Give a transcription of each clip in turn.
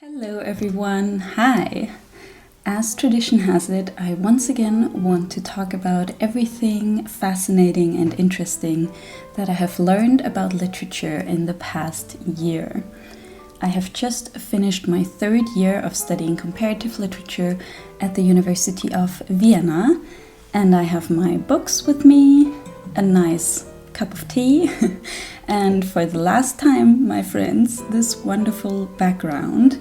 Hello everyone, hi! As tradition has it, I once again want to talk about everything fascinating and interesting that I have learned about literature in the past year. I have just finished my third year of studying comparative literature at the University of Vienna, and I have my books with me, a nice cup of tea, and for the last time, my friends, this wonderful background.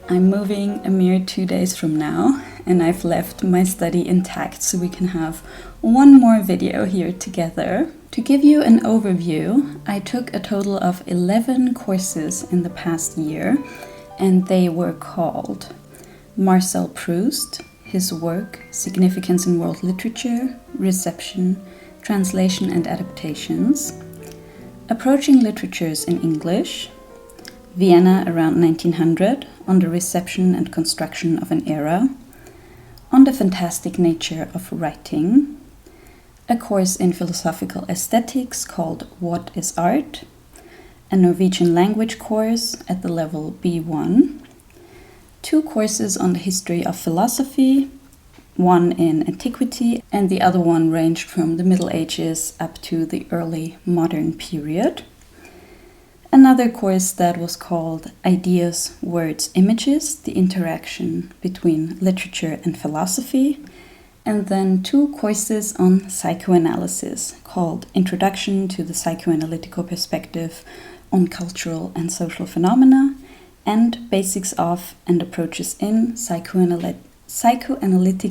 I'm moving a mere 2 days from now, and I've left my study intact so we can have one more video here together. To give you an overview, I took a total of 11 courses in the past year, and they were called Marcel Proust, his work, Significance in World Literature, Reception, Translation and Adaptations, Approaching Literatures in English, Vienna around 1900, on the reception and construction of an era, on the fantastic nature of writing, a course in philosophical aesthetics called What is Art, a Norwegian language course at the level B1, 2 courses on the history of philosophy, one in antiquity and the other one ranged from the Middle Ages up to the early modern period. Another course that was called Ideas, Words, Images, the interaction between literature and philosophy. And then 2 courses on psychoanalysis called Introduction to the Psychoanalytical Perspective on Cultural and Social Phenomena and Basics of and Approaches in Psychoanalytic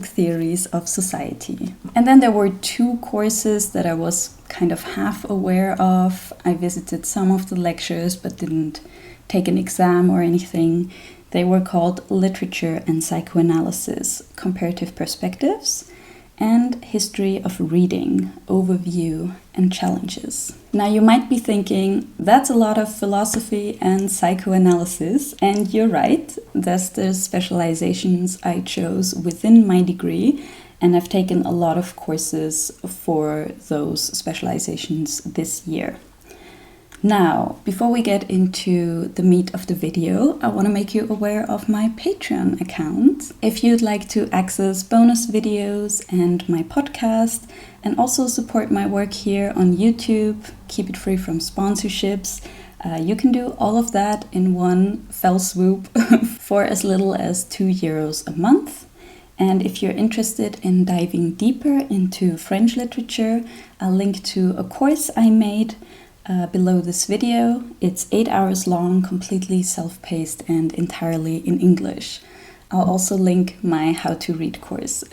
Theories of Society. And then there were 2 courses that I was kind of half aware of. I visited some of the lectures but didn't take an exam or anything. They were called Literature and Psychoanalysis, Comparative Perspectives, and History of Reading, Overview and Challenges. Now you might be thinking, that's a lot of philosophy and psychoanalysis, and you're right, that's the specializations I chose within my degree, and I've taken a lot of courses for those specializations this year. Now, before we get into the meat of the video, I want to make you aware of my Patreon account. If you'd like to access bonus videos and my podcast, and also support my work here on YouTube, keep it free from sponsorships, you can do all of that in one fell swoop for as little as €2 a month. And if you're interested in diving deeper into French literature, I'll link to a course I made below this video. It's 8 hours long, completely self-paced and entirely in English. I'll also link my how to read course.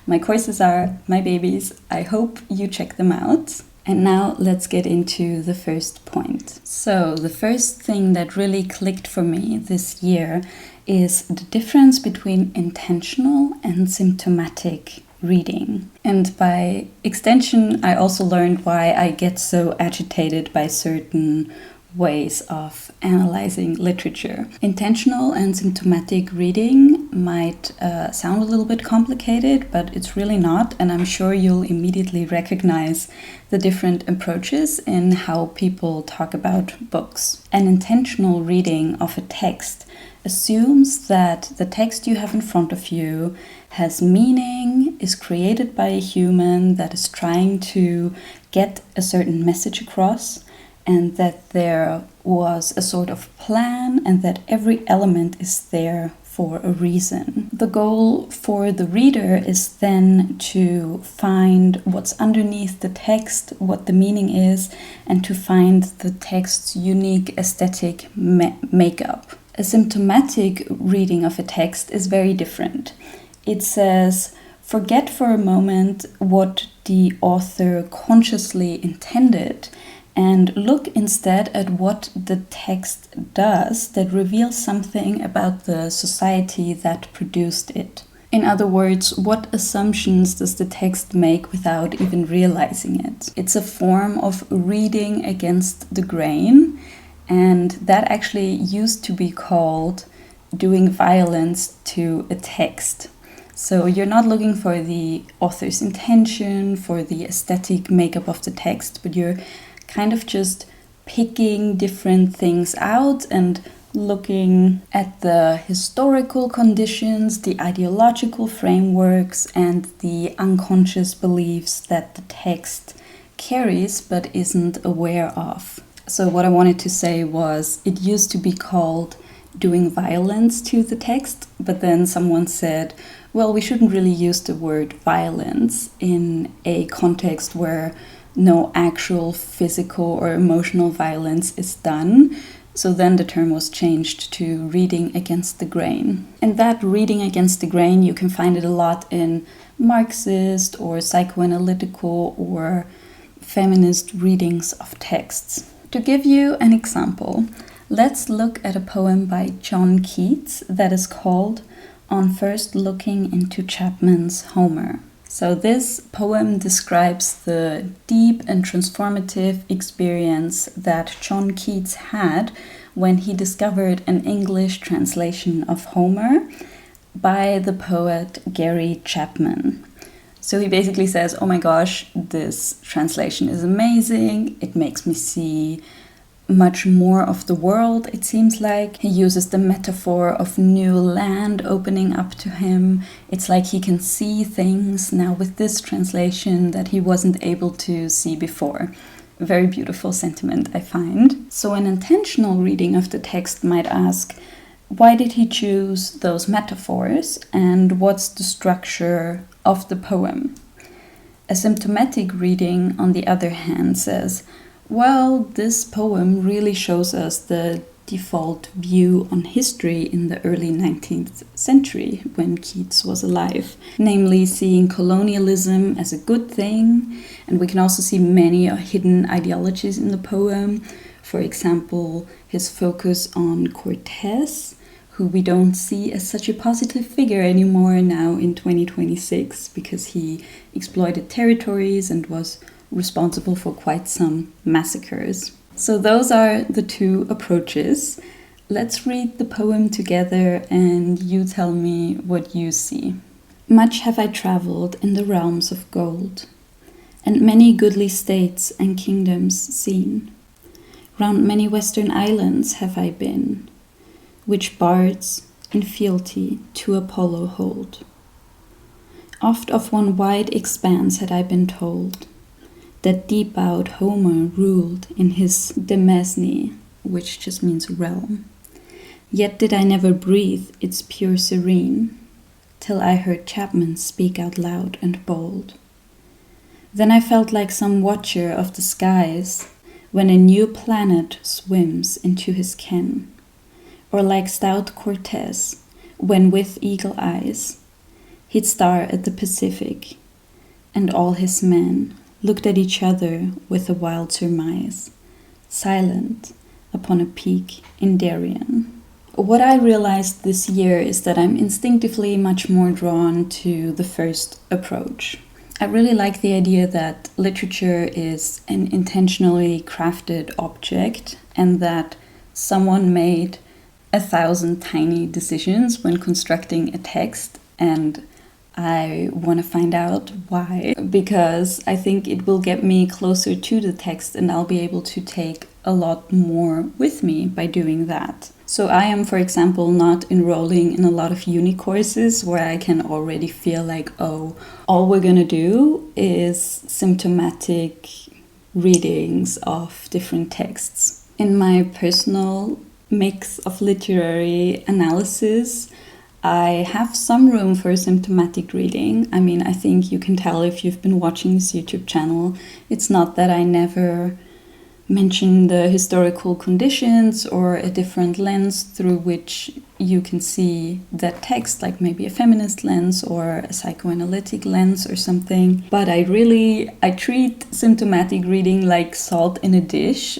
My courses are my babies. I hope you check them out. And now let's get into the first point. So the first thing that really clicked for me this year is the difference between intentional and symptomatic reading. And by extension, I also learned why I get so agitated by certain ways of analyzing literature. Intentional and symptomatic reading might sound a little bit complicated, but it's really not, and I'm sure you'll immediately recognize the different approaches in how people talk about books. An intentional reading of a text assumes that the text you have in front of you has meaning, is created by a human that is trying to get a certain message across, and that there was a sort of plan and that every element is there for a reason. The goal for the reader is then to find what's underneath the text, what the meaning is, and to find the text's unique aesthetic makeup. A symptomatic reading of a text is very different. It says, forget for a moment what the author consciously intended and look instead at what the text does that reveals something about the society that produced it. In other words, what assumptions does the text make without even realizing it? It's a form of reading against the grain, and that actually used to be called doing violence to a text. So you're not looking for the author's intention, for the aesthetic makeup of the text, but you're kind of just picking different things out and looking at the historical conditions, the ideological frameworks, and the unconscious beliefs that the text carries but isn't aware of. So what I wanted to say was, it used to be called doing violence to the text, but then someone said, well, we shouldn't really use the word violence in a context where no actual physical or emotional violence is done. So then the term was changed to reading against the grain. And that reading against the grain, you can find it a lot in Marxist or psychoanalytical or feminist readings of texts. To give you an example, let's look at a poem by John Keats that is called On First Looking into Chapman's Homer. So this poem describes the deep and transformative experience that John Keats had when he discovered an English translation of Homer by the poet Gary Chapman. So he basically says, oh my gosh, this translation is amazing, it makes me see much more of the world, it seems like. He uses the metaphor of new land opening up to him. It's like he can see things now with this translation that he wasn't able to see before. A very beautiful sentiment, I find. So an intentional reading of the text might ask, why did he choose those metaphors and what's the structure of the poem? A symptomatic reading, on the other hand, says, well, this poem really shows us the default view on history in the early 19th century when Keats was alive, namely seeing colonialism as a good thing. And we can also see many hidden ideologies in the poem. For example, his focus on Cortés, who we don't see as such a positive figure anymore now in 2026 because he exploited territories and was responsible for quite some massacres. So those are the two approaches. Let's read the poem together and you tell me what you see. Much have I travelled in the realms of gold, and many goodly states and kingdoms seen. Round many western islands have I been, which bards in fealty to Apollo hold. Oft of one wide expanse had I been told, that deep-bowed Homer ruled in his demesne, which just means realm. Yet did I never breathe its pure serene, till I heard Chapman speak out loud and bold. Then I felt like some watcher of the skies, when a new planet swims into his ken, or like stout Cortés, when with eagle eyes he'd stare at the Pacific, and all his men looked at each other with a wild surmise, silent upon a peak in Darien. What I realized this year is that I'm instinctively much more drawn to the first approach. I really like the idea that literature is an intentionally crafted object and that someone made 1,000 tiny decisions when constructing a text, and I want to find out why, because I think it will get me closer to the text and I'll be able to take a lot more with me by doing that. So I am, for example, not enrolling in a lot of uni courses where I can already feel like, oh, all we're gonna do is symptomatic readings of different texts. In my personal mix of literary analysis, I have some room for symptomatic reading. I mean, I think you can tell if you've been watching this YouTube channel. It's not that I never mention the historical conditions or a different lens through which you can see that text, like maybe a feminist lens or a psychoanalytic lens or something. But I treat symptomatic reading like salt in a dish.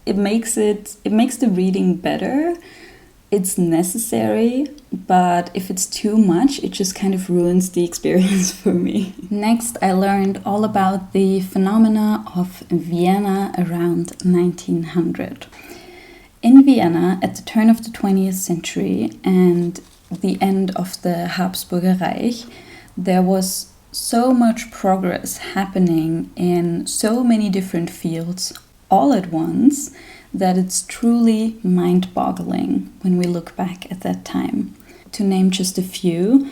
It makes the reading better. It's necessary, but if it's too much, it just kind of ruins the experience for me. Next, I learned all about the phenomena of Vienna around 1900. In Vienna, at the turn of the 20th century and the end of the Habsburger Reich, there was so much progress happening in so many different fields all at once that it's truly mind-boggling when we look back at that time. To name just a few,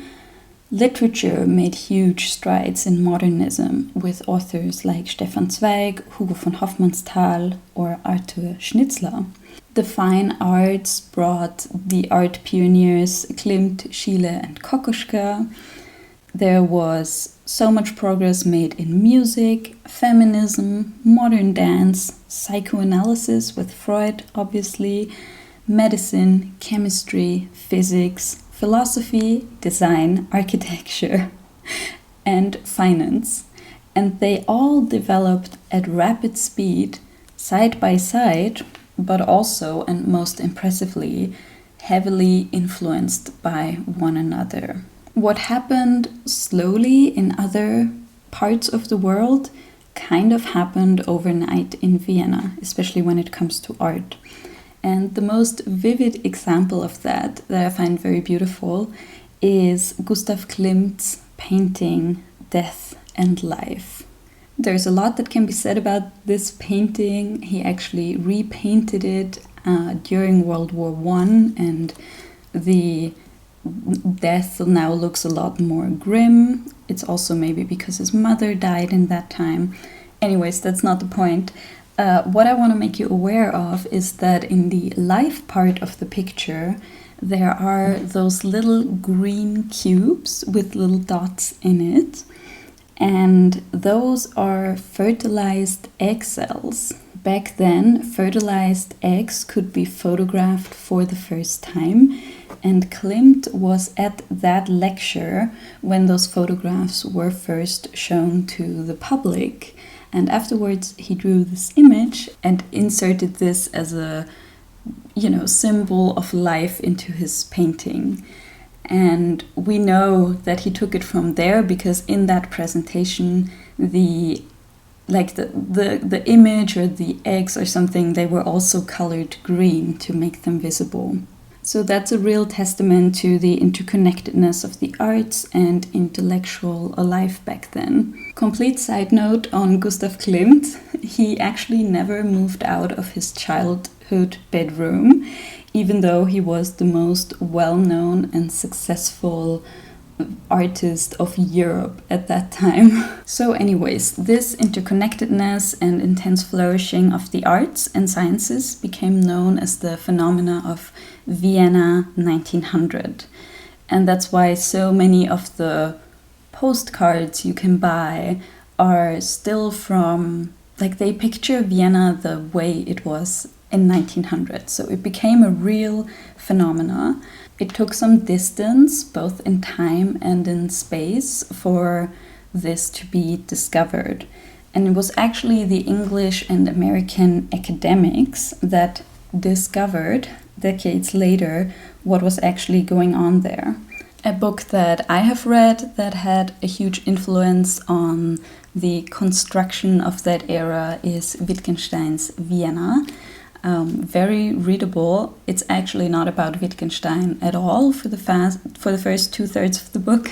literature made huge strides in modernism with authors like Stefan Zweig, Hugo von Hofmannsthal, or Arthur Schnitzler. The fine arts brought the art pioneers Klimt, Schiele, and Kokoschka. There was so much progress made in music, feminism, modern dance, psychoanalysis with Freud, obviously, medicine, chemistry, physics, philosophy, design, architecture, and finance. And they all developed at rapid speed, side by side, but also, and most impressively, heavily influenced by one another. What happened slowly in other parts of the world kind of happened overnight in Vienna, especially when it comes to art. And the most vivid example of that I find very beautiful is Gustav Klimt's painting Death and Life. There's a lot that can be said about this painting. He actually repainted it during World War I, and the death now looks a lot more grim. It's also maybe because his mother died in that time. Anyways, that's not the point. What I want to make you aware of is that in the life part of the picture, there are those little green cubes with little dots in it. And those are fertilized egg cells. Back then, fertilized eggs could be photographed for the first time. And Klimt was at that lecture when those photographs were first shown to the public. And afterwards, he drew this image and inserted this as a, symbol of life into his painting. And we know that he took it from there because in that presentation, the image or the eggs or something, they were also colored green to make them visible. So that's a real testament to the interconnectedness of the arts and intellectual life back then. Complete side note on Gustav Klimt, he actually never moved out of his childhood bedroom, even though he was the most well-known and successful artist of Europe at that time. So anyways, this interconnectedness and intense flourishing of the arts and sciences became known as the phenomena of Vienna 1900. And that's why so many of the postcards you can buy are still from, they picture Vienna the way it was in 1900. So it became a real phenomena. It took some distance, both in time and in space, for this to be discovered. And it was actually the English and American academics that discovered, decades later, what was actually going on there. A book that I have read that had a huge influence on the construction of that era is Wittgenstein's Vienna. Very readable. It's actually not about Wittgenstein at all for the first 2/3 of the book.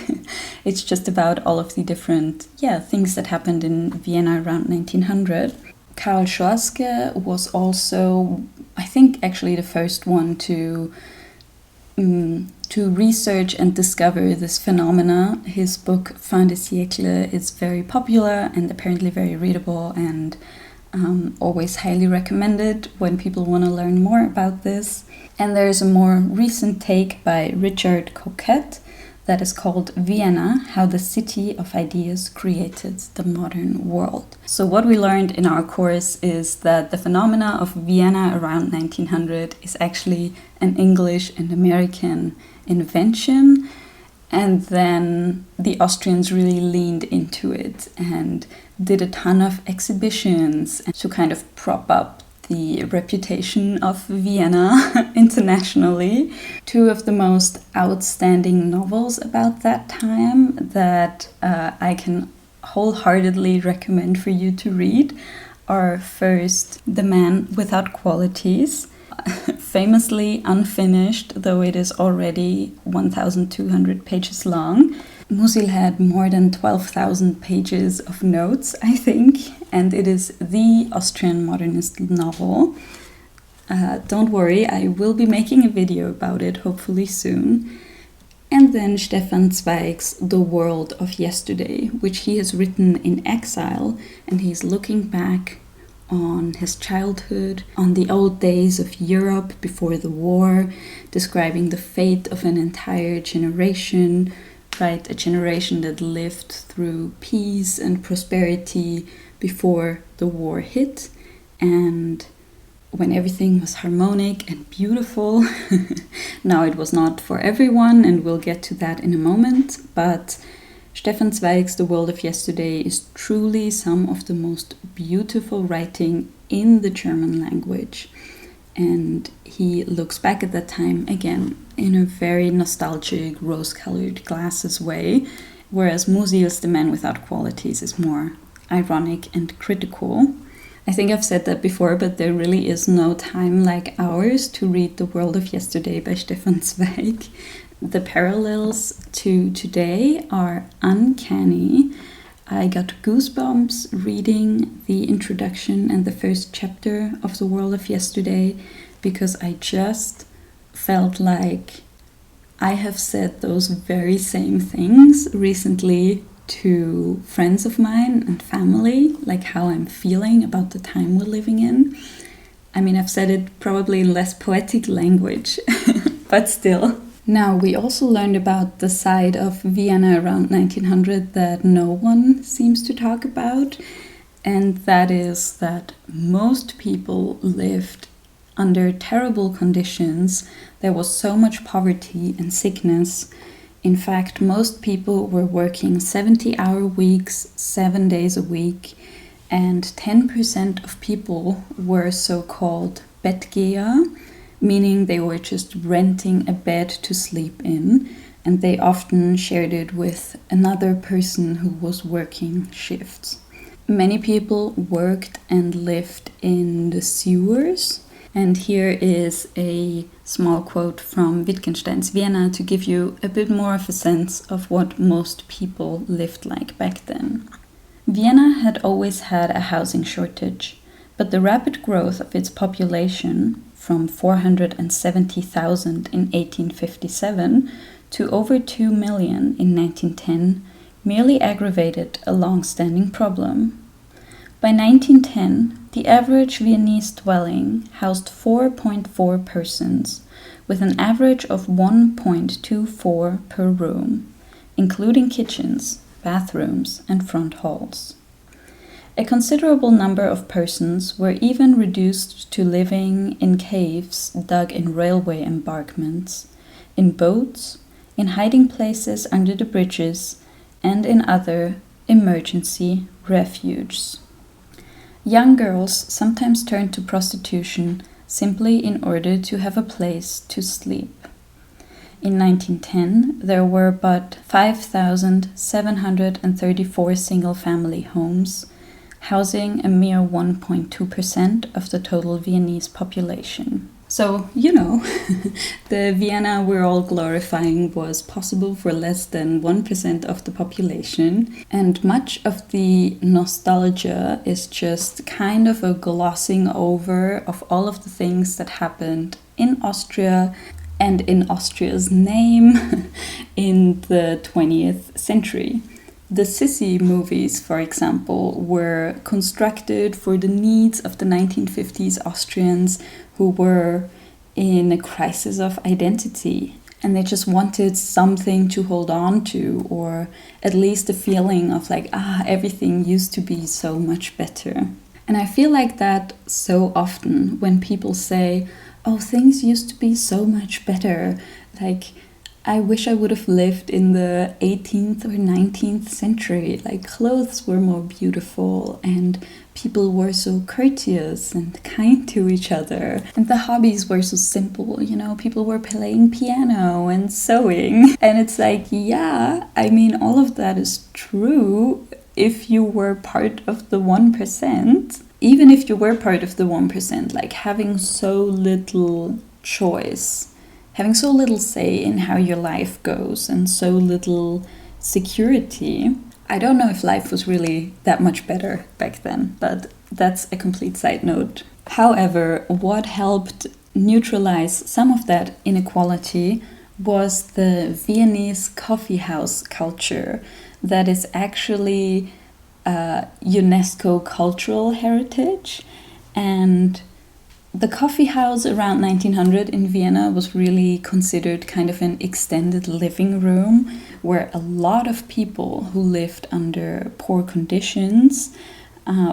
It's just about all of the different things that happened in Vienna around 1900. Karl Schorske was also, I think, actually the first one to research and discover this phenomena. His book Fin de siècle is very popular and apparently very readable, and always highly recommended when people want to learn more about this. And there's a more recent take by Richard Coquette that is called Vienna, How the City of Ideas Created the Modern World. So what we learned in our course is that the phenomena of Vienna around 1900 is actually an English and American invention. And then the Austrians really leaned into it and did a ton of exhibitions to kind of prop up the reputation of Vienna internationally. Two of the most outstanding novels about that time that I can wholeheartedly recommend for you to read are first The Man Without Qualities, famously unfinished, though it is already 1,200 pages long. Musil had more than 12,000 pages of notes, I think, and it is the Austrian modernist novel. Don't worry, I will be making a video about it hopefully soon. And then Stefan Zweig's The World of Yesterday, which he has written in exile, and he's looking back on his childhood, on the old days of Europe before the war, describing the fate of an entire generation, right? A generation that lived through peace and prosperity before the war hit, and when everything was harmonic and beautiful. Now it was not for everyone, and we'll get to that in a moment, but Stefan Zweig's The World of Yesterday is truly some of the most beautiful writing in the German language. And he looks back at that time, again, in a very nostalgic, rose-colored glasses way, whereas Musil's The Man Without Qualities is more ironic and critical. I think I've said that before, but there really is no time like ours to read The World of Yesterday by Stefan Zweig. The parallels to today are uncanny. I got goosebumps reading the introduction and the first chapter of The World of Yesterday, because I just felt like I have said those very same things recently to friends of mine and family, like how I'm feeling about the time we're living in. I mean, I've said it probably in less poetic language, but still. Now, we also learned about the side of Vienna around 1900 that no one seems to talk about, and that is that most people lived under terrible conditions. There was so much poverty and sickness. In fact, most people were working 70-hour weeks, 7 days a week, and 10% of people were so-called Bettgeher, meaning they were just renting a bed to sleep in, and they often shared it with another person who was working shifts. Many people worked and lived in the sewers, and here is a small quote from Wittgenstein's Vienna to give you a bit more of a sense of what most people lived like back then. Vienna had always had a housing shortage, but the rapid growth of its population, from 470,000 in 1857 to over 2 million in 1910, merely aggravated a long-standing problem. By 1910, the average Viennese dwelling housed 4.4 persons, with an average of 1.24 per room, including kitchens, bathrooms, and front halls. A considerable number of persons were even reduced to living in caves dug in railway embankments, in boats, in hiding places under the bridges, and in other emergency refuges. Young girls sometimes turned to prostitution simply in order to have a place to sleep. In 1910, there were but 5,734 single-family homes, housing a mere 1.2% of the total Viennese population. So, the Vienna we're all glorifying was possible for less than 1% of the population, and much of the nostalgia is just kind of a glossing over of all of the things that happened in Austria and in Austria's name in the 20th century. The Sissy movies, for example, were constructed for the needs of the 1950s Austrians who were in a crisis of identity, and they just wanted something to hold on to, or at least a feeling of like, everything used to be so much better. And I feel like that so often when people say, oh, things used to be so much better, like, I wish I would have lived in the 18th or 19th century. Like, clothes were more beautiful and people were so courteous and kind to each other. And the hobbies were so simple, people were playing piano and sewing. And it's like, yeah, I mean, all of that is true if you were part of the 1%. Even if you were part of the 1%, like having so little choice, having so little say in how your life goes and so little security. I don't know if life was really that much better back then, but that's a complete side note. However, what helped neutralize some of that inequality was the Viennese coffeehouse culture that is actually UNESCO cultural heritage. And the coffee house around 1900 in Vienna was really considered kind of an extended living room where a lot of people who lived under poor conditions,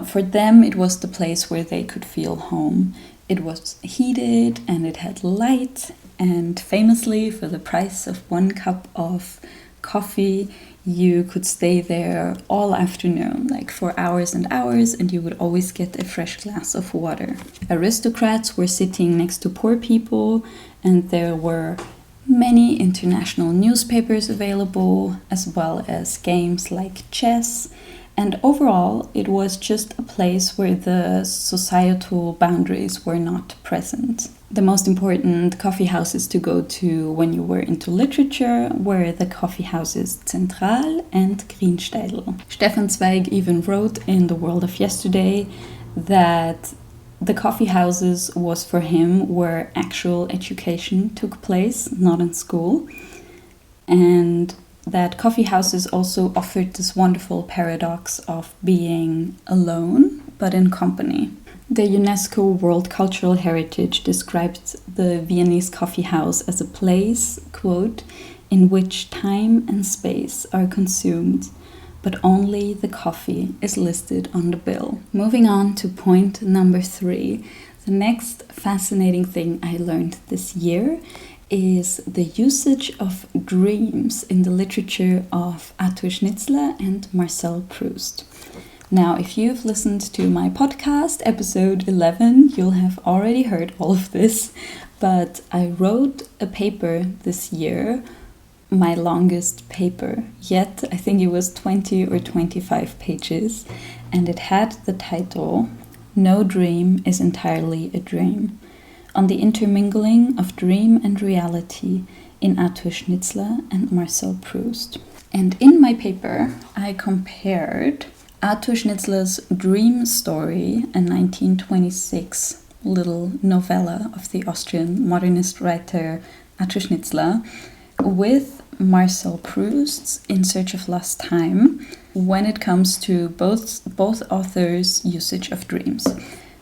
for them it was the place where they could feel home. It was heated and it had light, and famously for the price of 1 cup of coffee you could stay there all afternoon, like for hours and hours, and you would always get a fresh glass of water. Aristocrats were sitting next to poor people, and there were many international newspapers available, as well as games like chess. And overall, it was just a place where the societal boundaries were not present. The most important coffee houses to go to when you were into literature were the coffee houses Zentral and Grünsteidl. Stefan Zweig even wrote in The World of Yesterday that the coffee houses was for him where actual education took place, not in school. And that coffee houses also offered this wonderful paradox of being alone, but in company. The UNESCO World Cultural Heritage described the Viennese coffee house as a place, quote, in which time and space are consumed, but only the coffee is listed on the bill. Moving on to point number 3, the next fascinating thing I learned this year is the usage of dreams in the literature of Arthur Schnitzler and Marcel Proust. Now, if you've listened to my podcast, episode 11, you'll have already heard all of this, but I wrote a paper this year, my longest paper yet. I think it was 20 or 25 pages, and it had the title, No Dream is Entirely a Dream, on the intermingling of dream and reality in Arthur Schnitzler and Marcel Proust. And in my paper, I compared Arthur Schnitzler's Dream Story, a 1926 little novella of the Austrian modernist writer Arthur Schnitzler, with Marcel Proust's In Search of Lost Time when it comes to both authors' usage of dreams.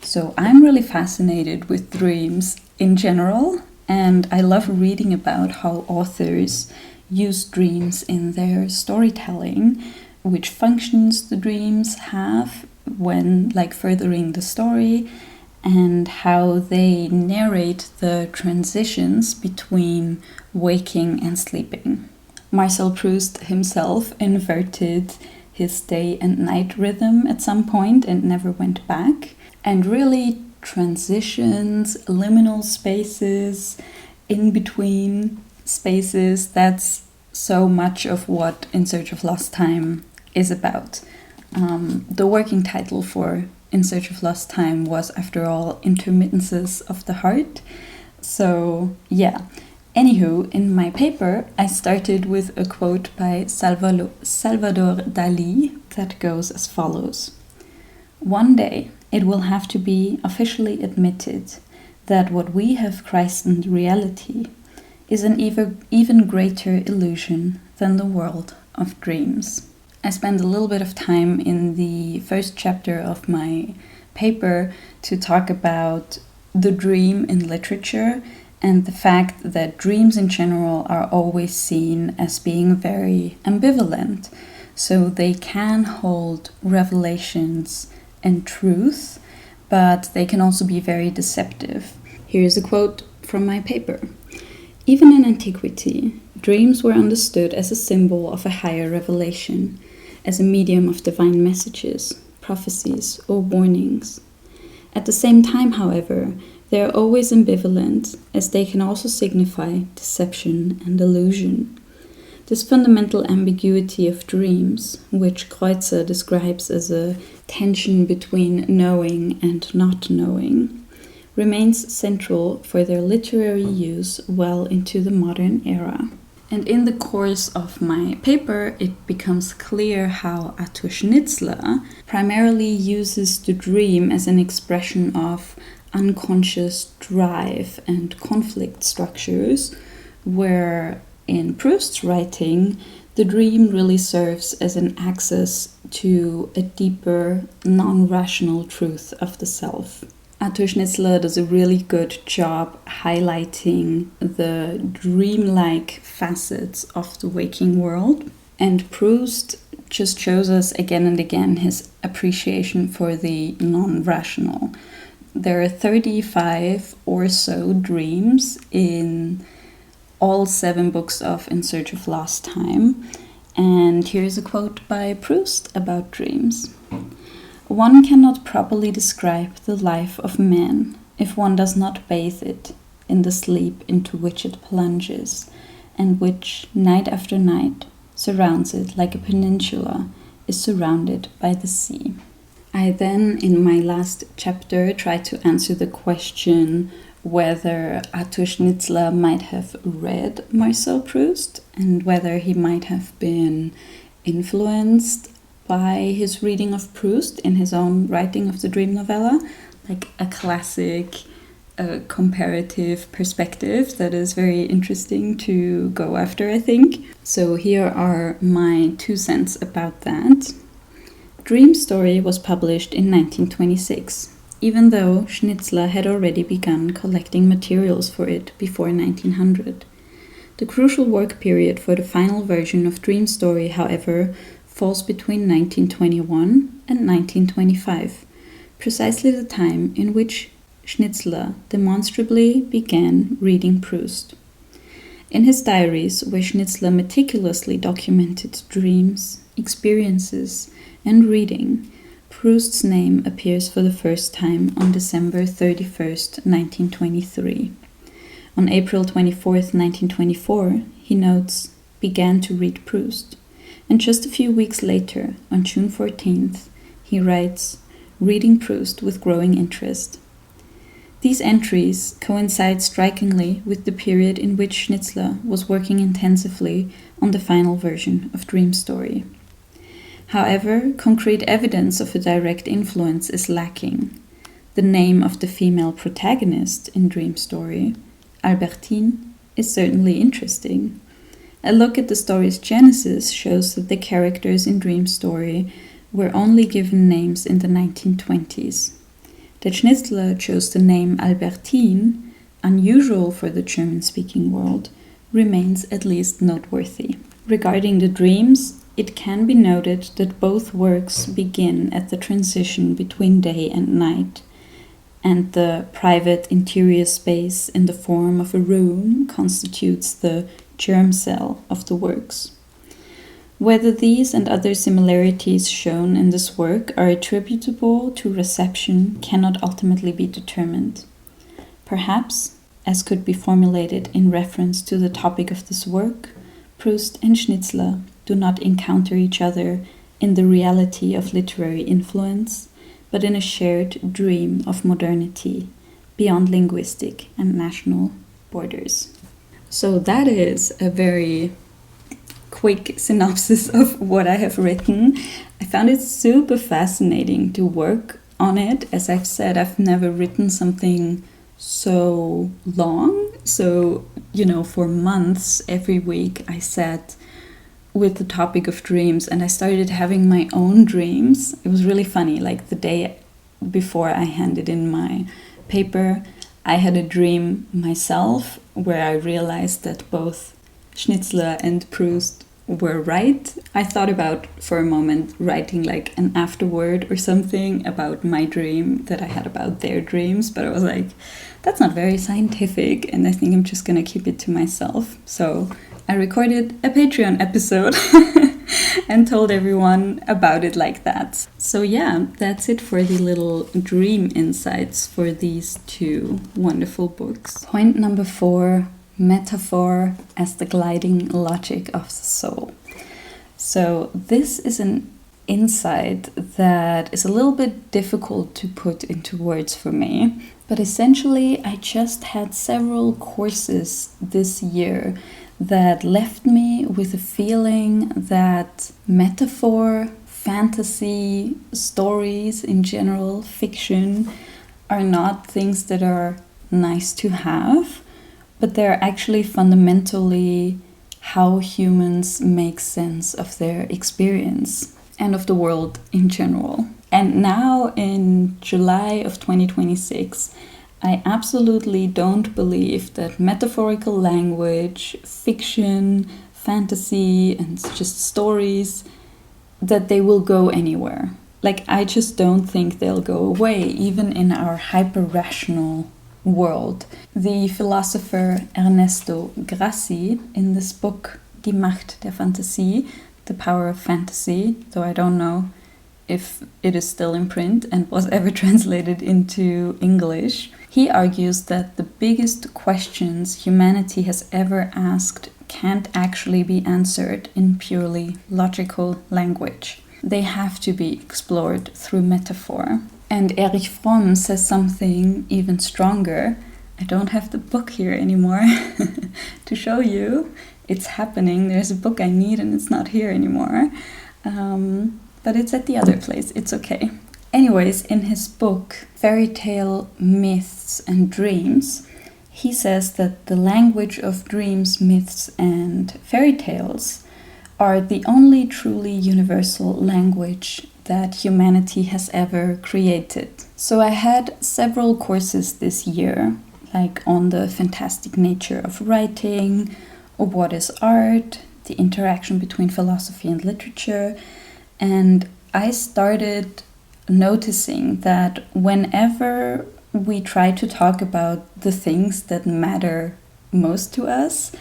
So I'm really fascinated with dreams in general, and I love reading about how authors use dreams in their storytelling, which functions the dreams have when furthering the story, and how they narrate the transitions between waking and sleeping. Marcel Proust himself inverted his day and night rhythm at some point and never went back. And really, transitions, liminal spaces, in between spaces, that's so much of what In Search of Lost Time is about. The working title for In Search of Lost Time was, after all, Intermittences of the Heart. So, yeah. Anywho, in my paper, I started with a quote by Salvador Dali that goes as follows. One day, it will have to be officially admitted that what we have christened reality is an even greater illusion than the world of dreams. I spent a little bit of time in the first chapter of my paper to talk about the dream in literature and the fact that dreams in general are always seen as being very ambivalent. So they can hold revelations and truth, but they can also be very deceptive. Here's a quote from my paper. Even in antiquity, dreams were understood as a symbol of a higher revelation, as a medium of divine messages, prophecies, or warnings. At the same time, however, they are always ambivalent, as they can also signify deception and illusion. This fundamental ambiguity of dreams, which Kreutzer describes as a tension between knowing and not knowing, remains central for their literary use well into the modern era. And in the course of my paper, it becomes clear how Arthur Schnitzler primarily uses the dream as an expression of unconscious drive and conflict structures, where in Proust's writing, the dream really serves as an access to a deeper, non-rational truth of the self. Arthur Schnitzler does a really good job highlighting the dreamlike facets of the waking world. And Proust just shows us again and again his appreciation for the non-rational. There are 35 or so dreams in all 7 books of In Search of Lost Time. And here's a quote by Proust about dreams. One cannot properly describe the life of man if one does not bathe it in the sleep into which it plunges, and which, night after night, surrounds it like a peninsula is surrounded by the sea. I then, in my last chapter, tried to answer the question whether Arthur Schnitzler might have read Marcel Proust and whether he might have been influenced by his reading of Proust in his own writing of the dream novella, like a classic comparative perspective that is very interesting to go after, I think. So here are my 2 cents about that. Dream Story was published in 1926, even though Schnitzler had already begun collecting materials for it before 1900. The crucial work period for the final version of Dream Story, however, falls between 1921 and 1925, precisely the time in which Schnitzler demonstrably began reading Proust. In his diaries, where Schnitzler meticulously documented dreams, experiences, and reading, Proust's name appears for the first time on December 31st, 1923. On April 24th, 1924, he notes, "Began to read Proust." And just a few weeks later, on June 14th, he writes, "Reading Proust with growing interest." These entries coincide strikingly with the period in which Schnitzler was working intensively on the final version of Dream Story. However, concrete evidence of a direct influence is lacking. The name of the female protagonist in Dream Story, Albertine, is certainly interesting. A look at the story's genesis shows that the characters in Dream Story were only given names in the 1920s. That Schnitzler chose the name Albertine, unusual for the German-speaking world, remains at least noteworthy. Regarding the dreams, it can be noted that both works begin at the transition between day and night, and the private interior space in the form of a room constitutes the germ cell of the works. Whether these and other similarities shown in this work are attributable to reception cannot ultimately be determined. Perhaps, as could be formulated in reference to the topic of this work, Proust and Schnitzler do not encounter each other in the reality of literary influence, but in a shared dream of modernity, beyond linguistic and national borders. So that is a very quick synopsis of what I have written. I found it super fascinating to work on it. As I've said, I've never written something so long. So, for months, every week, I sat with the topic of dreams and I started having my own dreams. It was really funny. Like the day before I handed in my paper, I had a dream myself where I realized that both Schnitzler and Proust were right. I thought about for a moment writing like an afterword or something about my dream that I had about their dreams, but I was like, that's not very scientific and I think I'm just gonna keep it to myself. So I recorded a Patreon episode and told everyone about it like that. So yeah, that's it for the little dream insights for these 2 wonderful books. Point number 4, metaphor as the gliding logic of the soul. So this is an insight that is a little bit difficult to put into words for me, but essentially I just had several courses this year that left me with a feeling that metaphor, fantasy, stories in general, fiction, are not things that are nice to have, but they're actually fundamentally how humans make sense of their experience and of the world in general. And now in July of 2026, I absolutely don't believe that metaphorical language, fiction, fantasy, and just stories, that they will go anywhere. Like, I just don't think they'll go away, even in our hyper-rational world. The philosopher Ernesto Grassi, in this book, Die Macht der Fantasie, The Power of Fantasy, though I don't know if it is still in print and was ever translated into English, he argues that the biggest questions humanity has ever asked can't actually be answered in purely logical language. They have to be explored through metaphor. And Erich Fromm says something even stronger. I don't have the book here anymore to show you. It's happening. There's a book I need and it's not here anymore. But it's at the other place. It's okay. Anyways, in his book, Fairy Tale Myths and Dreams, he says that the language of dreams, myths, and fairy tales are the only truly universal language that humanity has ever created. So I had several courses this year, like on the fantastic nature of writing, or what is art, the interaction between philosophy and literature, and I started noticing that whenever we try to talk about the things that matter most to us,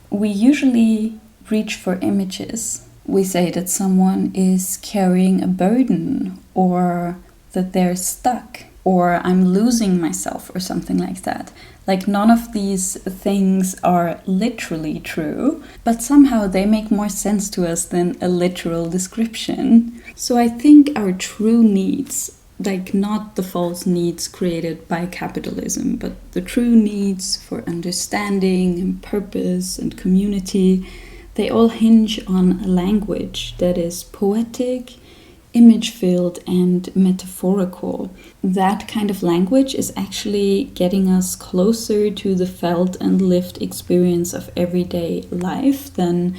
we usually reach for images. We say that someone is carrying a burden, or that they're stuck, or I'm losing myself, or something like that. Like, none of these things are literally true, but somehow they make more sense to us than a literal description. So I think our true needs, like not the false needs created by capitalism, but the true needs for understanding and purpose and community, they all hinge on a language that is poetic, image-filled, and metaphorical. That kind of language is actually getting us closer to the felt and lived experience of everyday life than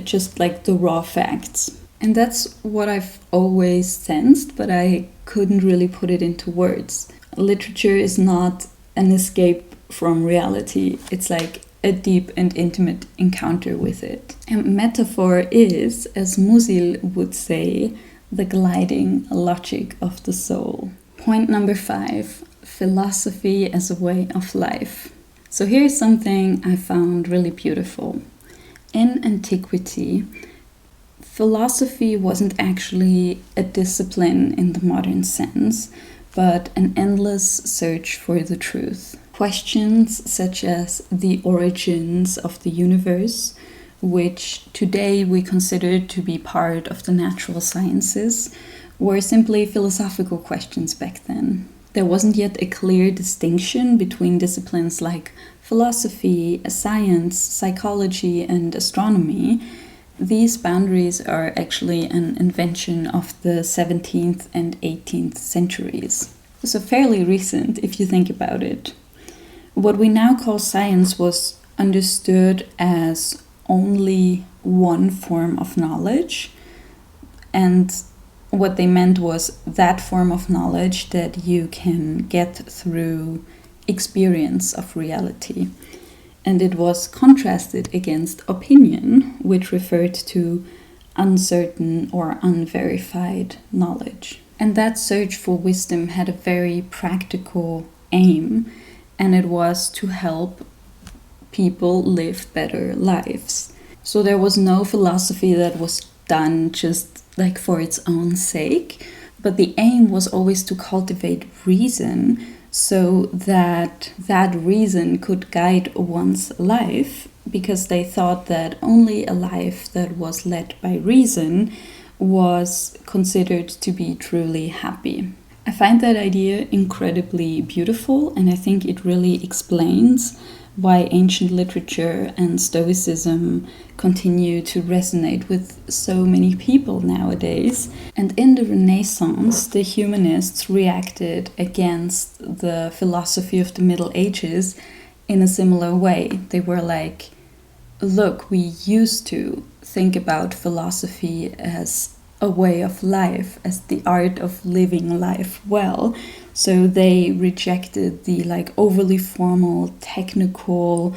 just like the raw facts. And that's what I've always sensed, but I couldn't really put it into words. Literature is not an escape from reality. It's like a deep and intimate encounter with it. And metaphor is, as Musil would say, the gliding logic of the soul. Point number 5, philosophy as a way of life. So here's something I found really beautiful. In antiquity, philosophy wasn't actually a discipline in the modern sense, but an endless search for the truth. Questions such as the origins of the universe, which today we consider to be part of the natural sciences, were simply philosophical questions back then. There wasn't yet a clear distinction between disciplines like philosophy, science, psychology, and astronomy. These boundaries are actually an invention of the 17th and 18th centuries. So fairly recent if you think about it. What we now call science was understood as only one form of knowledge, and what they meant was that form of knowledge that you can get through experience of reality. And it was contrasted against opinion, which referred to uncertain or unverified knowledge. And that search for wisdom had a very practical aim, and it was to help people live better lives. So there was no philosophy that was done just like for its own sake, but the aim was always to cultivate reason so that that reason could guide one's life, because they thought that only a life that was led by reason was considered to be truly happy. I find that idea incredibly beautiful, and I think it really explains why ancient literature and Stoicism continue to resonate with so many people nowadays. And in the Renaissance, the humanists reacted against the philosophy of the Middle Ages in a similar way. They were like, look, we used to think about philosophy as a way of life, as the art of living life well. So they rejected the like overly formal, technical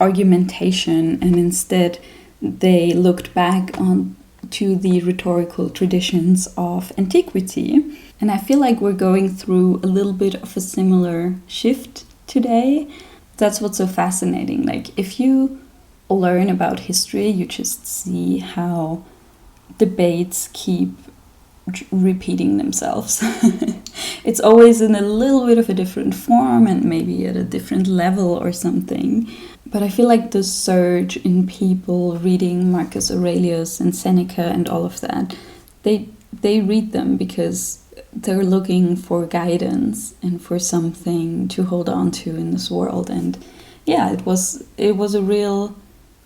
argumentation, and instead they looked back on to the rhetorical traditions of antiquity. And I feel like we're going through a little bit of a similar shift today. That's what's so fascinating. Like, if you learn about history, you just see how debates keep repeating themselves. It's always in a little bit of a different form and maybe at a different level or something. But I feel like the surge in people reading Marcus Aurelius and Seneca and all of that, they read them because they're looking for guidance and for something to hold on to in this world. And yeah, it was a real,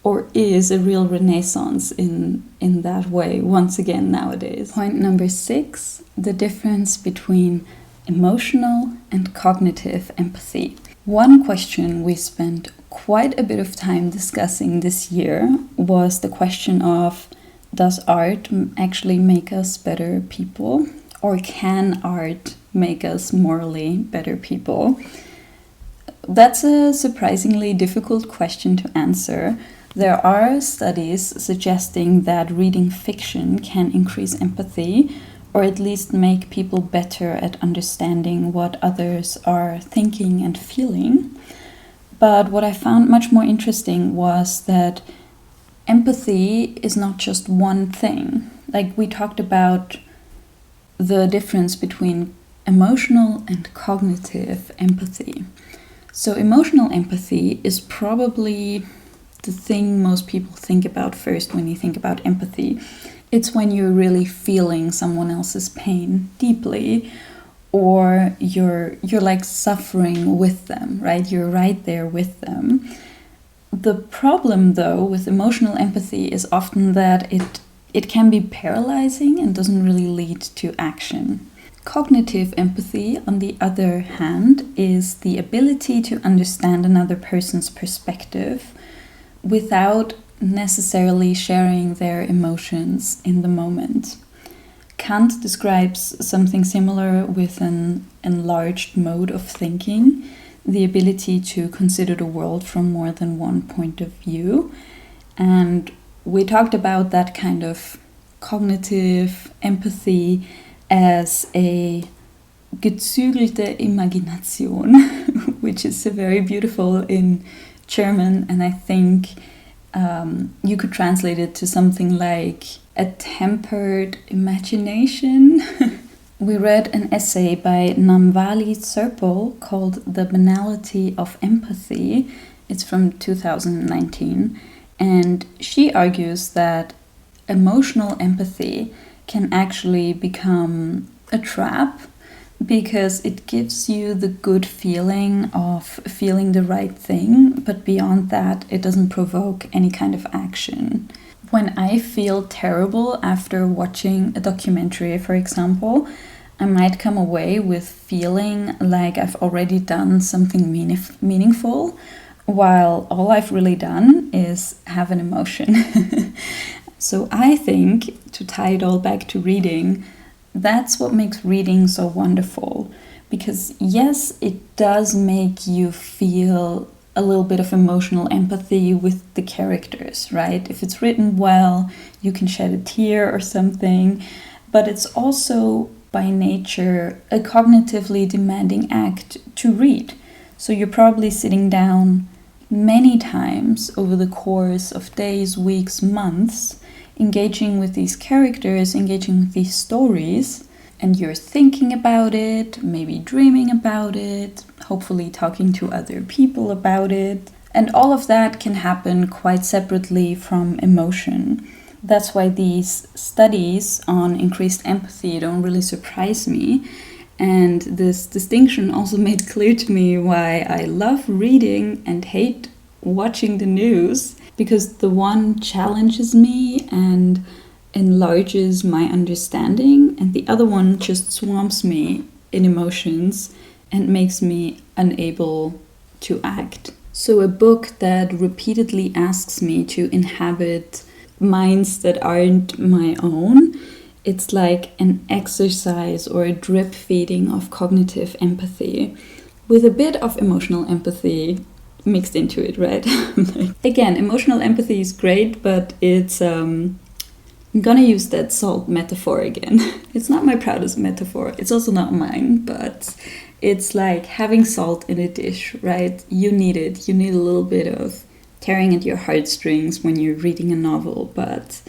or is a real renaissance in that way once again nowadays. Point number 6, the difference between emotional and cognitive empathy. One question we spent quite a bit of time discussing this year was the question of, does art actually make us better people? Or can art make us morally better people? That's a surprisingly difficult question to answer. There are studies suggesting that reading fiction can increase empathy, or at least make people better at understanding what others are thinking and feeling. But what I found much more interesting was that empathy is not just one thing. Like, we talked about the difference between emotional and cognitive empathy. So emotional empathy is probably the thing most people think about first when you think about empathy. It's when you're really feeling someone else's pain deeply, or you're like suffering with them, right? You're right there with them. The problem, though, with emotional empathy is often that it can be paralyzing and doesn't really lead to action. Cognitive empathy, on the other hand, is the ability to understand another person's perspective without necessarily sharing their emotions in the moment. Kant describes something similar with an enlarged mode of thinking, the ability to consider the world from more than one point of view. And we talked about that kind of cognitive empathy as a gezügelte Imagination, which is very beautiful in German, and I think you could translate it to something like a tempered imagination. We read an essay by Namvali Serpol called The Banality of Empathy. It's from 2019. And she argues that emotional empathy can actually become a trap because it gives you the good feeling of feeling the right thing, but beyond that, it doesn't provoke any kind of action. When I feel terrible after watching a documentary, for example, I might come away with feeling like I've already done something meaningful, while all I've really done is have an emotion. So I think, to tie it all back to reading, that's what makes reading so wonderful. Because yes, it does make you feel a little bit of emotional empathy with the characters, right? If it's written well, you can shed a tear or something. But it's also, by nature, a cognitively demanding act to read. So you're probably sitting down many times over the course of days, weeks, months, engaging with these characters, engaging with these stories, and you're thinking about it, maybe dreaming about it, hopefully talking to other people about it. And all of that can happen quite separately from emotion. That's why these studies on increased empathy don't really surprise me. And this distinction also made clear to me why I love reading and hate watching the news, because the one challenges me and enlarges my understanding, and the other one just swamps me in emotions and makes me unable to act. So a book that repeatedly asks me to inhabit minds that aren't my own, it's like an exercise or a drip feeding of cognitive empathy with a bit of emotional empathy mixed into it, right? Again, emotional empathy is great, but it's I'm gonna use that salt metaphor again. It's not my proudest metaphor. It's also not mine, but it's like having salt in a dish, right? You need it. You need a little bit of tearing at your heartstrings when you're reading a novel, but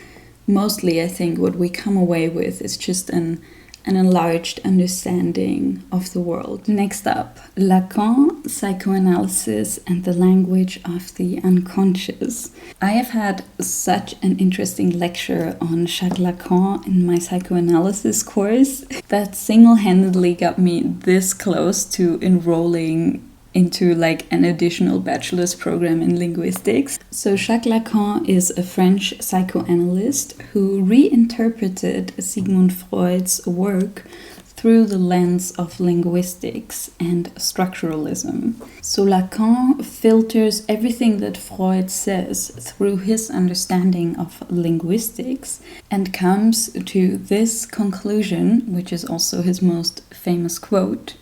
mostly I think what we come away with is just an enlarged understanding of the world. Next up, Lacan, psychoanalysis and the language of the unconscious. I have had such an interesting lecture on Jacques Lacan in my psychoanalysis course that single-handedly got me this close to enrolling into like an additional bachelor's program in linguistics. So Jacques Lacan is a French psychoanalyst who reinterpreted Sigmund Freud's work through the lens of linguistics and structuralism. So Lacan filters everything that Freud says through his understanding of linguistics and comes to this conclusion, which is also his most famous quote: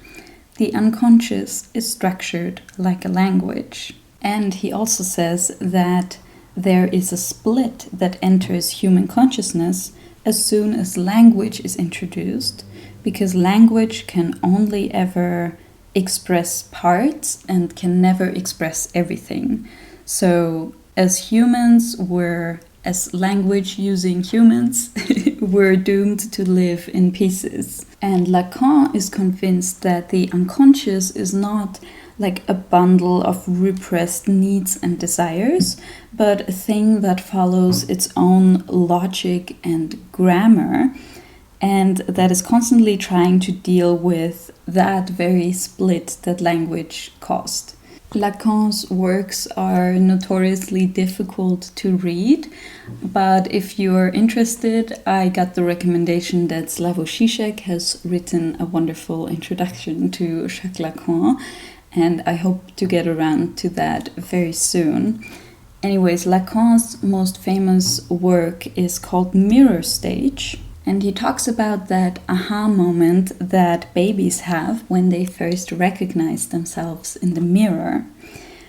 "The unconscious is structured like a language." And he also says that there is a split that enters human consciousness as soon as language is introduced, because language can only ever express parts and can never express everything. So as humans, as language-using humans, we're doomed to live in pieces. And Lacan is convinced that the unconscious is not like a bundle of repressed needs and desires, but a thing that follows its own logic and grammar, and that is constantly trying to deal with that very split that language caused. Lacan's works are notoriously difficult to read, but if you're interested, I got the recommendation that Slavoj Žižek has written a wonderful introduction to Jacques Lacan, and I hope to get around to that very soon. Anyways, Lacan's most famous work is called Mirror Stage, and he talks about that aha moment that babies have when they first recognize themselves in the mirror.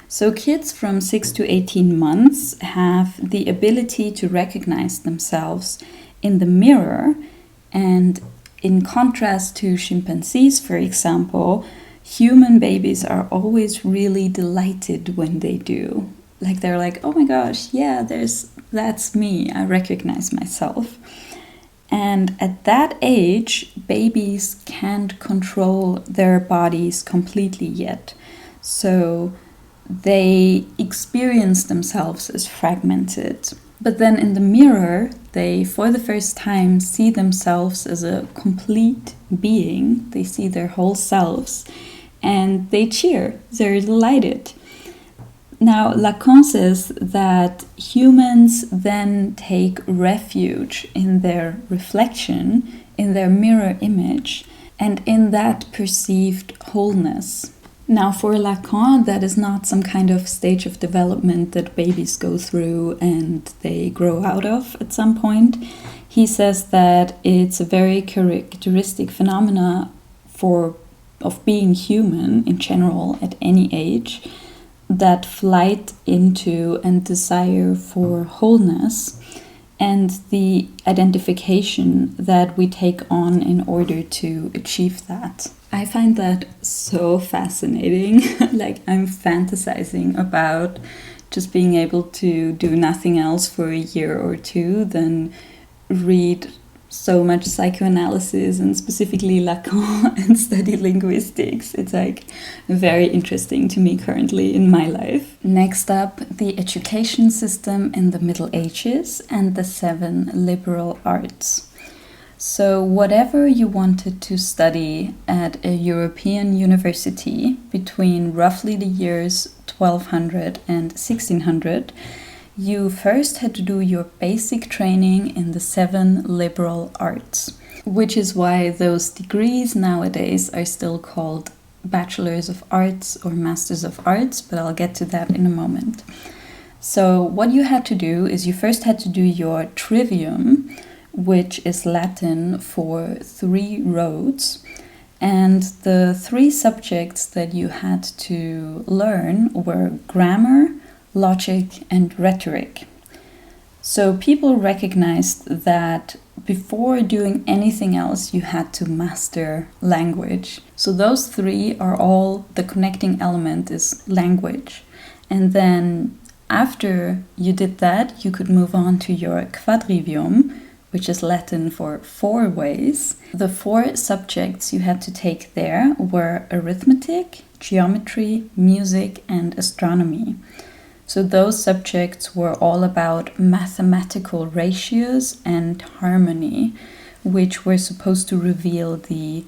So kids from 6 to 18 months have the ability to recognize themselves in the mirror, and in contrast to chimpanzees, for example, human babies are always really delighted when they do. Like they're like, oh my gosh, yeah, that's me, I recognize myself. And at that age, babies can't control their bodies completely yet. So they experience themselves as fragmented. But then in the mirror, they, for the first time, see themselves as a complete being. They see their whole selves and they cheer, they're delighted. Now, Lacan says that humans then take refuge in their reflection, in their mirror image, and in that perceived wholeness. Now, for Lacan, that is not some kind of stage of development that babies go through and they grow out of at some point. He says that it's a very characteristic phenomena of being human in general at any age, that flight into and desire for wholeness, and the identification that we take on in order to achieve that. I find that so fascinating. Like, I'm fantasizing about just being able to do nothing else for a year or two than read so much psychoanalysis and specifically Lacan and study linguistics. It's like very interesting to me currently in my life. Next up, the education system in the Middle Ages and the 7 liberal arts. So whatever you wanted to study at a European university between roughly the years 1200 and 1600, you first had to do your basic training in the 7 liberal arts, which is why those degrees nowadays are still called Bachelors of Arts or Masters of Arts, but I'll get to that in a moment. So what you had to do is you first had to do your trivium, which is Latin for 3 roads. And the 3 subjects that you had to learn were grammar, logic, and rhetoric. So people recognized that before doing anything else, you had to master language. So those 3 are all, the connecting element is language. And then after you did that, you could move on to your quadrivium, which is Latin for 4 ways. The 4 subjects you had to take there were arithmetic, geometry, music, and astronomy. So those subjects were all about mathematical ratios and harmony, which were supposed to reveal the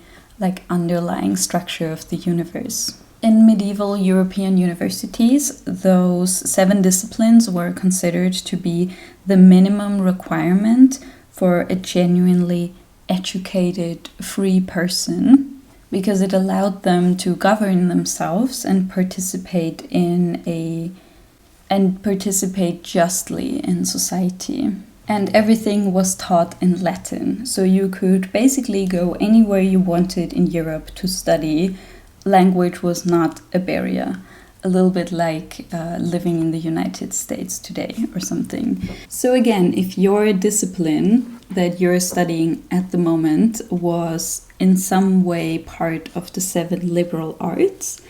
underlying structure of the universe. In medieval European universities, those 7 disciplines were considered to be the minimum requirement for a genuinely educated, free person, because it allowed them to govern themselves and participate justly in society. And everything was taught in Latin, so you could basically go anywhere you wanted in Europe to study. Language was not a barrier. A little bit like living in the United States today or something. So again, if your discipline that you're studying at the moment was in some way part of the 7 liberal arts,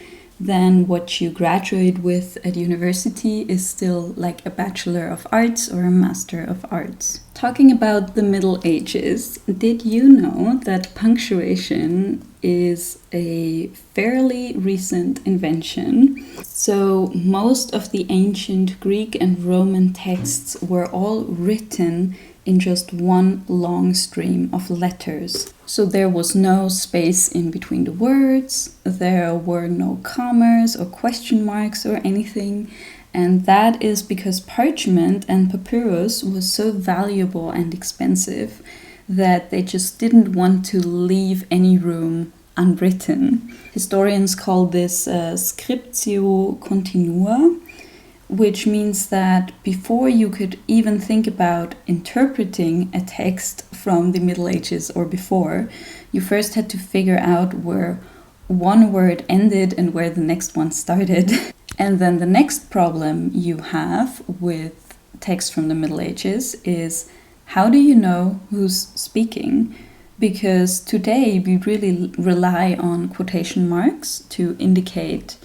then what you graduate with at university is still like a Bachelor of Arts or a Master of Arts. Talking about the Middle Ages, did you know that punctuation is a fairly recent invention? So most of the ancient Greek and Roman texts were all written in just one long stream of letters. So there was no space in between the words, there were no commas or question marks or anything, and that is because parchment and papyrus was so valuable and expensive that they just didn't want to leave any room unwritten. Historians call this scriptio continua, which means that before you could even think about interpreting a text from the Middle Ages or before, you first had to figure out where one word ended and where the next one started. And then the next problem you have with text from the Middle Ages is, how do you know who's speaking? Because today we really rely on quotation marks to indicate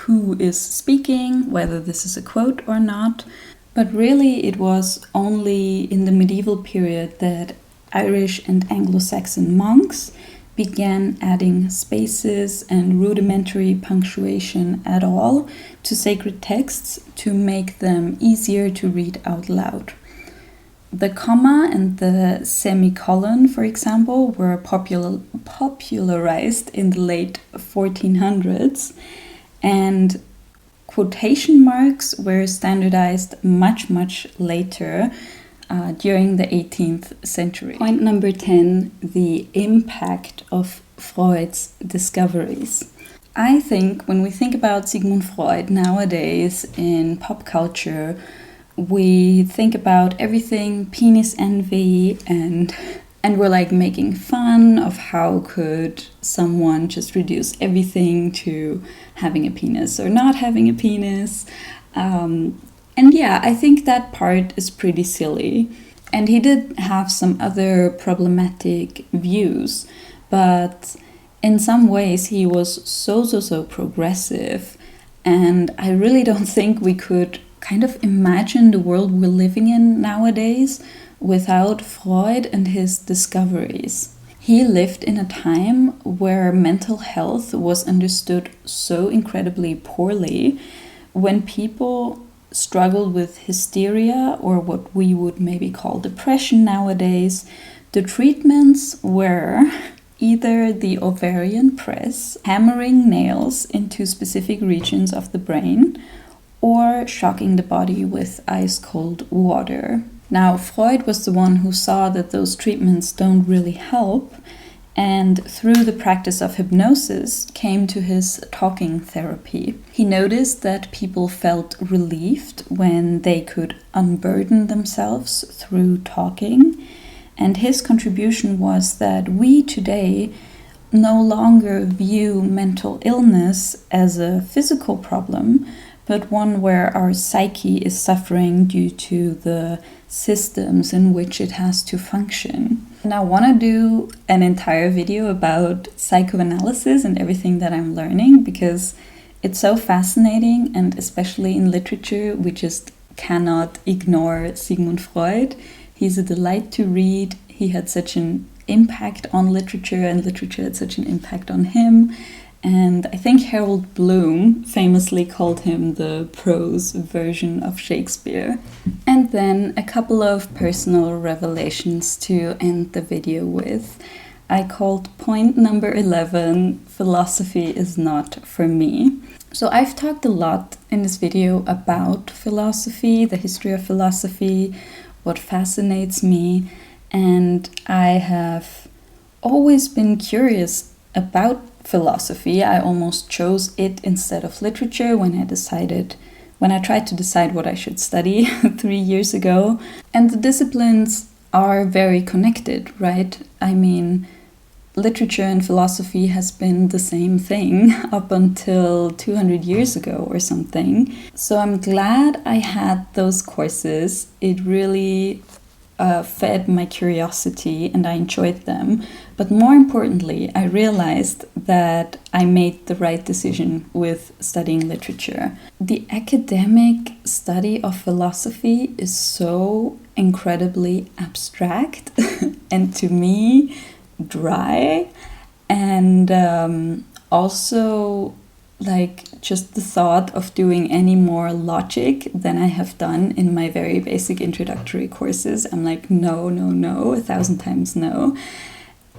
who is speaking, whether this is a quote or not. But really it was only in the medieval period that Irish and Anglo-Saxon monks began adding spaces and rudimentary punctuation at all to sacred texts to make them easier to read out loud. The comma and the semicolon, for example, were popularized in the late 1400s, and quotation marks were standardized much later, during the 18th century. Point number 10, the impact of Freud's discoveries. I think when we think about Sigmund Freud nowadays in pop culture, we think about everything penis envy, and we're like making fun of how could someone just reduce everything to having a penis or not having a penis. And yeah, I think that part is pretty silly. And he did have some other problematic views, but in some ways he was so progressive. And I really don't think we could kind of imagine the world we're living in nowadays without Freud and his discoveries. He lived in a time where mental health was understood so incredibly poorly. When people struggled with hysteria, or what we would maybe call depression nowadays, The treatments were either the ovarian press, hammering nails into specific regions of the brain, or shocking the body with ice-cold water. Now, Freud was the one who saw that those treatments don't really help, and through the practice of hypnosis came to his talking therapy. He noticed that people felt relieved when they could unburden themselves through talking, and his contribution was that we today no longer view mental illness as a physical problem, but one where our psyche is suffering due to the systems in which it has to function. And I want to do an entire video about psychoanalysis and everything that I'm learning, because it's so fascinating, and especially in literature, we just cannot ignore Sigmund Freud. He's a delight to read. He had such an impact on literature, and literature had such an impact on him. And I think Harold Bloom famously called him the prose version of Shakespeare. And then a couple of personal revelations to end the video with. I called point number 11, philosophy is not for me. So I've talked a lot in this video about philosophy, the history of philosophy, what fascinates me, and I have always been curious about philosophy. I almost chose it instead of literature when I tried to decide what I should study 3 years ago. And the disciplines are very connected, right? I mean, literature and philosophy has been the same thing up until 200 years ago or something. So I'm glad I had those courses. It really fed my curiosity and I enjoyed them. But more importantly, I realized that I made the right decision with studying literature. The academic study of philosophy is so incredibly abstract and to me dry, and also like just the thought of doing any more logic than I have done in my very basic introductory courses, I'm like, no, 1,000 times no.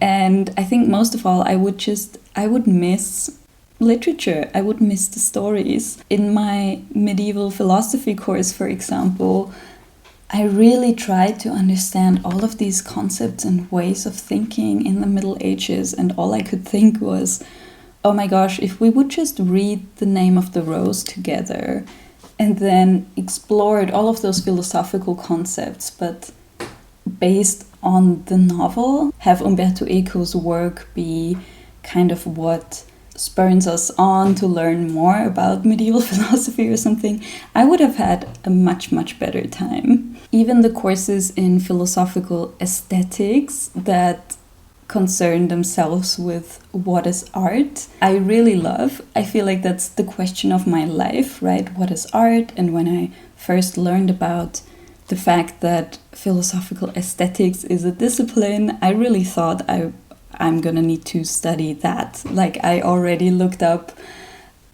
And I think most of all, I would miss literature. I would miss the stories. In my medieval philosophy course, for example, I really tried to understand all of these concepts and ways of thinking in the Middle Ages, and all I could think was, oh my gosh, if we would just read The Name of the Rose together and then explored all of those philosophical concepts, but based on the novel, have Umberto Eco's work be kind of what spurs us on to learn more about medieval philosophy or something, I would have had a much, much better time. Even the courses in philosophical aesthetics that concern themselves with what is art, I really love. I feel like that's the question of my life, right? What is art? And when I first learned about the fact that philosophical aesthetics is a discipline, I really thought I'm gonna need to study that. Like, I already looked up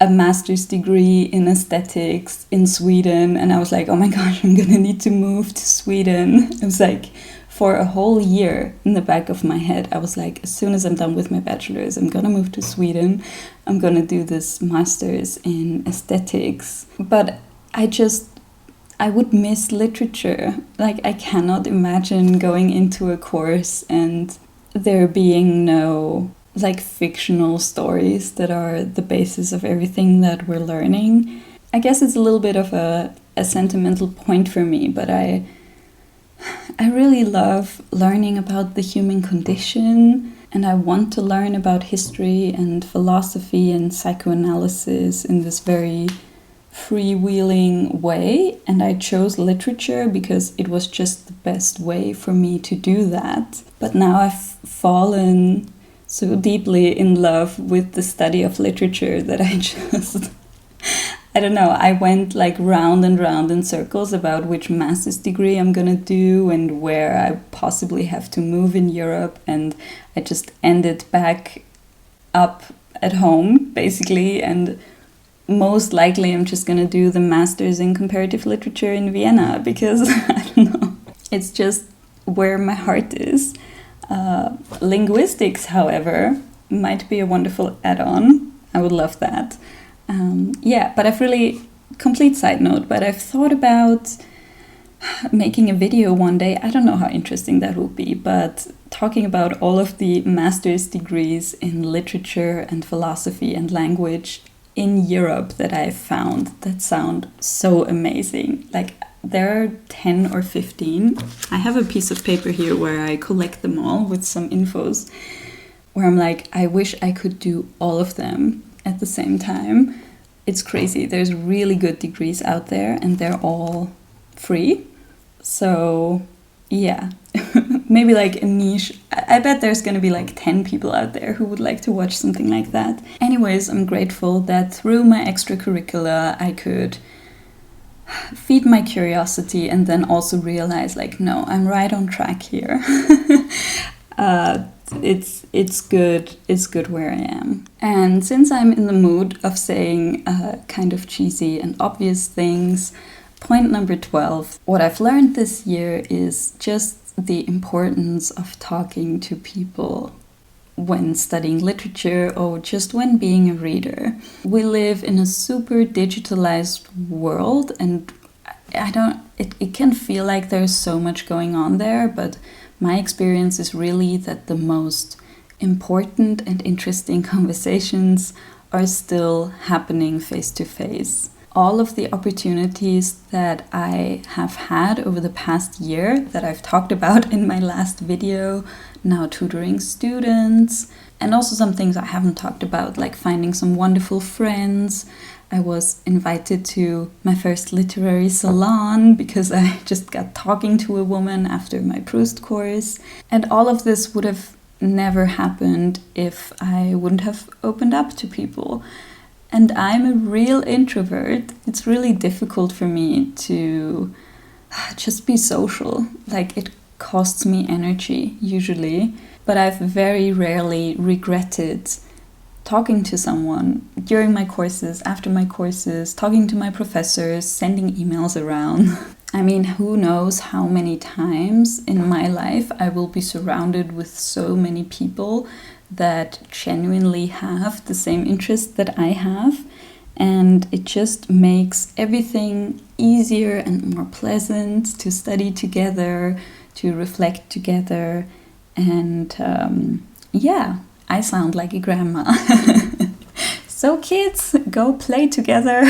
a master's degree in aesthetics in Sweden, and I was like, oh my gosh, I'm gonna need to move to Sweden. It was like, for a whole year in the back of my head, I was like, as soon as I'm done with my bachelor's, I'm gonna move to Sweden. I'm gonna do this master's in aesthetics. But I would miss literature. Like, I cannot imagine going into a course and there being no like fictional stories that are the basis of everything that we're learning. I guess it's a little bit of a sentimental point for me, but I really love learning about the human condition, and I want to learn about history and philosophy and psychoanalysis in this very freewheeling way, and I chose literature because it was just the best way for me to do that. But now I've fallen so deeply in love with the study of literature that I don't know, I went like round and round in circles about which master's degree I'm gonna do and where I possibly have to move in Europe, and I just ended back up at home basically, and most likely I'm just gonna do the master's in comparative literature in Vienna because I don't know, it's just where my heart is. Linguistics, however, might be a wonderful add-on. I would love that. But I've really, complete side note, but I've thought about making a video one day. I don't know how interesting that will be, but talking about all of the master's degrees in literature and philosophy and language in Europe that I've found that sound so amazing. Like, there are 10 or 15. I have a piece of paper here where I collect them all with some infos, where I'm like, I wish I could do all of them at the same time. It's crazy. There's really good degrees out there and they're all free. So yeah, maybe like a niche. I bet there's going to be like 10 people out there who would like to watch something like that. Anyways, I'm grateful that through my extracurricular I could feed my curiosity and then also realize, like, no, I'm right on track here. It's good where I am. And since I'm in the mood of saying kind of cheesy and obvious things, point number 12, what I've learned this year is just the importance of talking to people when studying literature or just when being a reader. We live in a super digitalized world, and it can feel like there's so much going on there, but my experience is really that the most important and interesting conversations are still happening face to face. All of the opportunities that I have had over the past year that I've talked about in my last video, now tutoring students, and also some things I haven't talked about, like finding some wonderful friends. I was invited to my first literary salon because I just got talking to a woman after my Proust course. And all of this would have never happened if I wouldn't have opened up to people. And I'm a real introvert. It's really difficult for me to just be social. Like, it costs me energy usually, but I've very rarely regretted talking to someone during my courses, after my courses, talking to my professors, sending emails around. I mean, who knows how many times in my life I will be surrounded with so many people that genuinely have the same interest that I have, and it just makes everything easier and more pleasant to study together, to reflect together, and I sound like a grandma. So kids, go play together.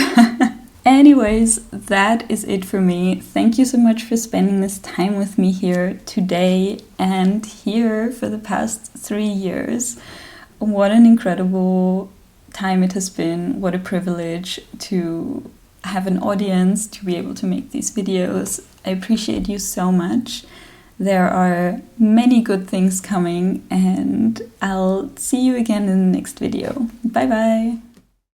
Anyways, that is it for me. Thank you so much for spending this time with me here today and here for the past 3 years. What an incredible time it has been. What a privilege to have an audience, to be able to make these videos. I appreciate you so much. There are many good things coming, and I'll see you again in the next video. Bye bye!